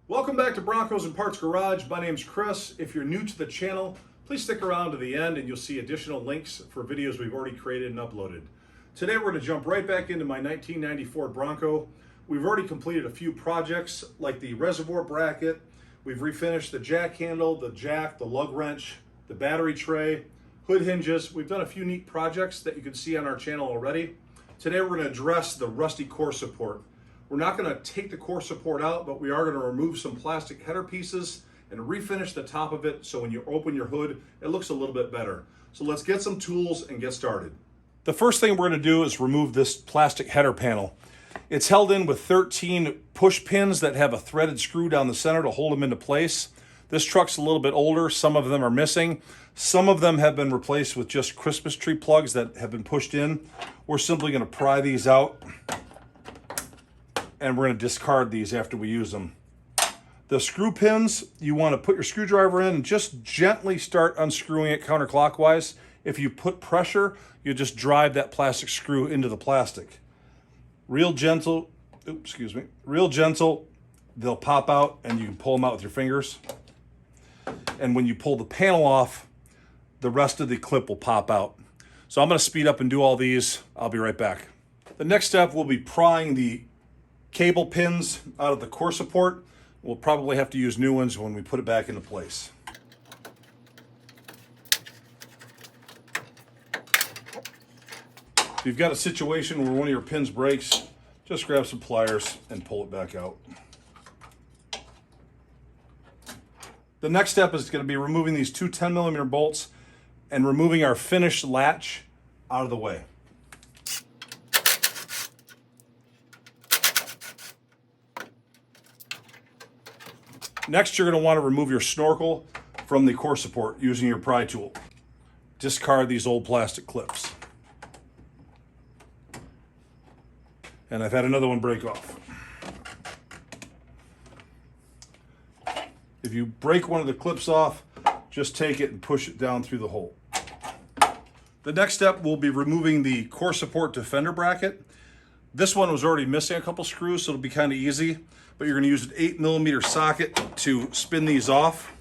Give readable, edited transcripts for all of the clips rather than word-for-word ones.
Welcome back to Broncos and Parts Garage. My name's Chris. If you're new to the channel, please stick around to the end and you'll see additional links for videos we've already created and uploaded. Today we're going to jump right back into my 1990 Ford Bronco. We've already completed a few projects like the reservoir bracket. We've refinished the jack handle, the jack, the lug wrench, the battery tray, hood hinges. We've done a few neat projects that you can see on our channel already. Today we're going to address the rusty core support. We're not going to take the core support out, but we are going to remove some plastic header pieces and refinish the top of it so when you open your hood, it looks a little bit better. So let's get some tools and get started. The first thing we're going to do is remove this plastic header panel. It's held in with 13 push pins that have a threaded screw down the center to hold them into place. This truck's a little bit older. Some of them are missing. Some of them have been replaced with just Christmas tree plugs that have been pushed in. We're simply going to pry these out, and we're going to discard these after we use them. The screw pins, you want to put your screwdriver in and just gently start unscrewing it counterclockwise. If you put pressure, you just drive that plastic screw into the plastic. Real gentle, real gentle, they'll pop out and you can pull them out with your fingers. And when you pull the panel off, the rest of the clip will pop out. So I'm going to speed up and do all these. I'll be right back. The next step will be prying the cable pins out of the core support. We'll probably have to use new ones when we put it back into place. If you've got a situation where one of your pins breaks, just grab some pliers and pull it back out. The next step is going to be removing these two 10mm bolts and removing our finished latch out of the way. Next, you're going to want to remove your snorkel from the core support using your pry tool. Discard these old plastic clips. And I've had another one break off. If you break one of the clips off, just take it and push it down through the hole. The next step will be removing the core support to fender bracket. This one was already missing a couple screws, so it'll be kind of easy. But you're going to use an 8mm socket to spin these off.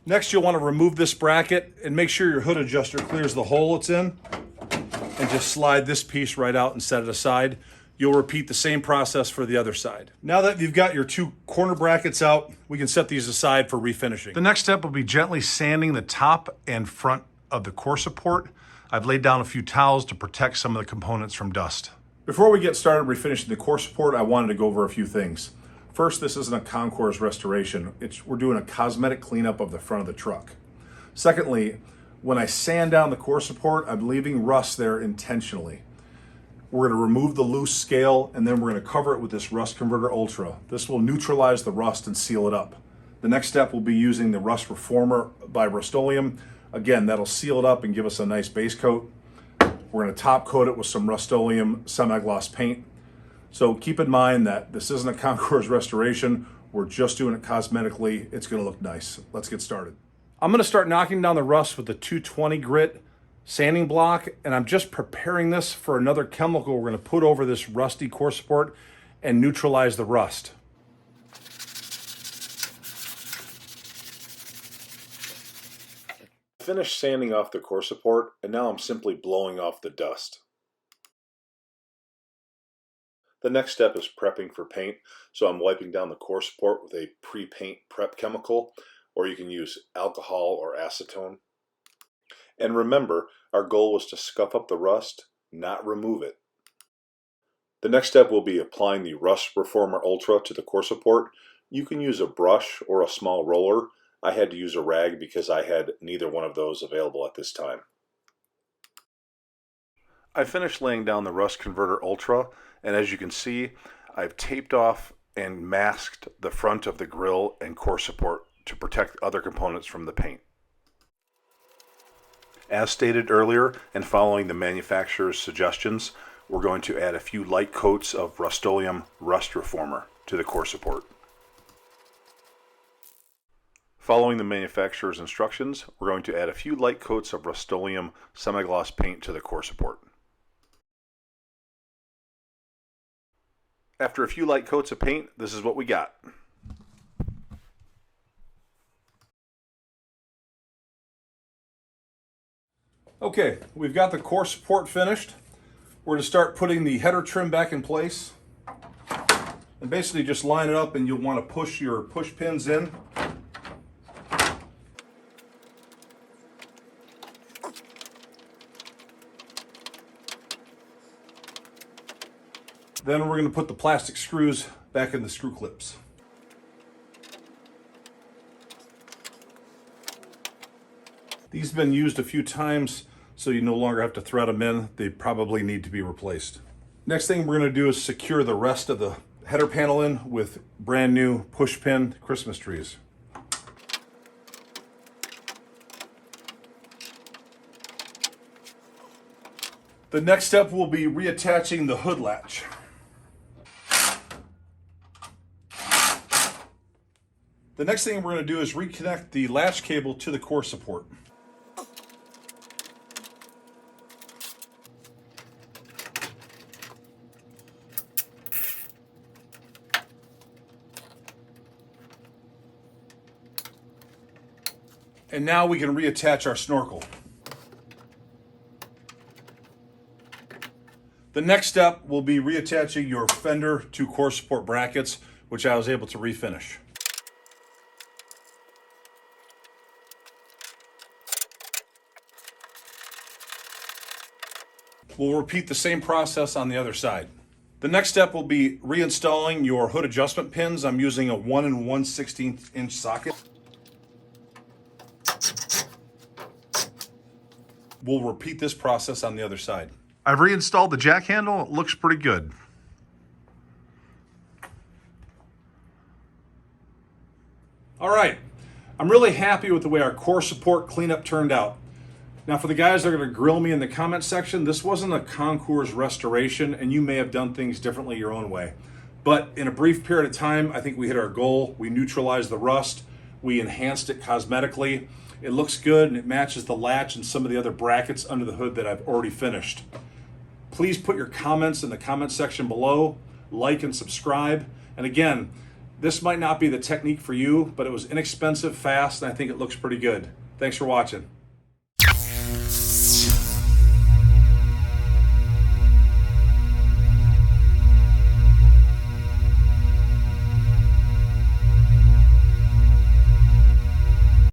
Next, you'll want to remove this bracket and make sure your hood adjuster clears the hole it's in. And just slide this piece right out and set it aside. You'll repeat the same process for the other side. Now that you've got your two corner brackets out, we can set these aside for refinishing. The next step will be gently sanding the top and front of the core support. I've laid down a few towels to protect some of the components from dust. Before we get started refinishing the core support, I wanted to go over a few things. First, this isn't a concours restoration. We're doing a cosmetic cleanup of the front of the truck. Secondly, when I sand down the core support, I'm leaving rust there intentionally. We're going to remove the loose scale and then we're going to cover it with this Rust Converter Ultra. This will neutralize the rust and seal it up. The next step will be using the Rust Reformer by Rust-Oleum. Again, that'll seal it up and give us a nice base coat. We're going to top coat it with some Rust-Oleum semi-gloss paint. So keep in mind that this isn't a concours restoration. We're just doing it cosmetically. It's going to look nice. Let's get started. I'm going to start knocking down the rust with the 220 grit sanding block, and I'm just preparing this for another chemical we're going to put over this rusty core support and neutralize the rust. Finished sanding off the core support, and now I'm simply blowing off the dust. The next step is prepping for paint, so I'm wiping down the core support with a pre-paint prep chemical, or you can use alcohol or acetone. And remember, our goal was to scuff up the rust, not remove it. The next step will be applying the Rust Reformer Ultra to the core support. You can use a brush or a small roller. I had to use a rag because I had neither one of those available at this time. I finished laying down the Rust Converter Ultra, and as you can see, I've taped off and masked the front of the grille and core support to protect other components from the paint. As stated earlier, and following the manufacturer's suggestions, we're going to add a few light coats of Rust-Oleum Rust Reformer to the core support. Following the manufacturer's instructions, we're going to add a few light coats of Rust-Oleum semi-gloss paint to the core support. After a few light coats of paint, this is what we got. Okay, we've got the core support finished. We're going to start putting the header trim back in place. And basically just line it up, and you'll want to push your push pins in. Then we're going to put the plastic screws back in the screw clips. These have been used a few times, so you no longer have to thread them in. They probably need to be replaced. Next thing we're going to do is secure the rest of the header panel in with brand new push pin Christmas trees. The next step will be reattaching the hood latch. The next thing we're going to do is reconnect the latch cable to the core support. And now we can reattach our snorkel. The next step will be reattaching your fender to core support brackets, which I was able to refinish. We'll repeat the same process on the other side. The next step will be reinstalling your hood adjustment pins. I'm using a 1 1/16 inch socket. We'll repeat this process on the other side. I've reinstalled the jack handle. It looks pretty good. All right, I'm really happy with the way our core support cleanup turned out. Now for the guys that are going to grill me in the comment section, this wasn't a concours restoration, and you may have done things differently your own way. But in a brief period of time, I think we hit our goal. We neutralized the rust. We enhanced it cosmetically. It looks good, and it matches the latch and some of the other brackets under the hood that I've already finished. Please put your comments in the comment section below, like and subscribe. And again, this might not be the technique for you, but it was inexpensive, fast, and I think it looks pretty good. Thanks for watching.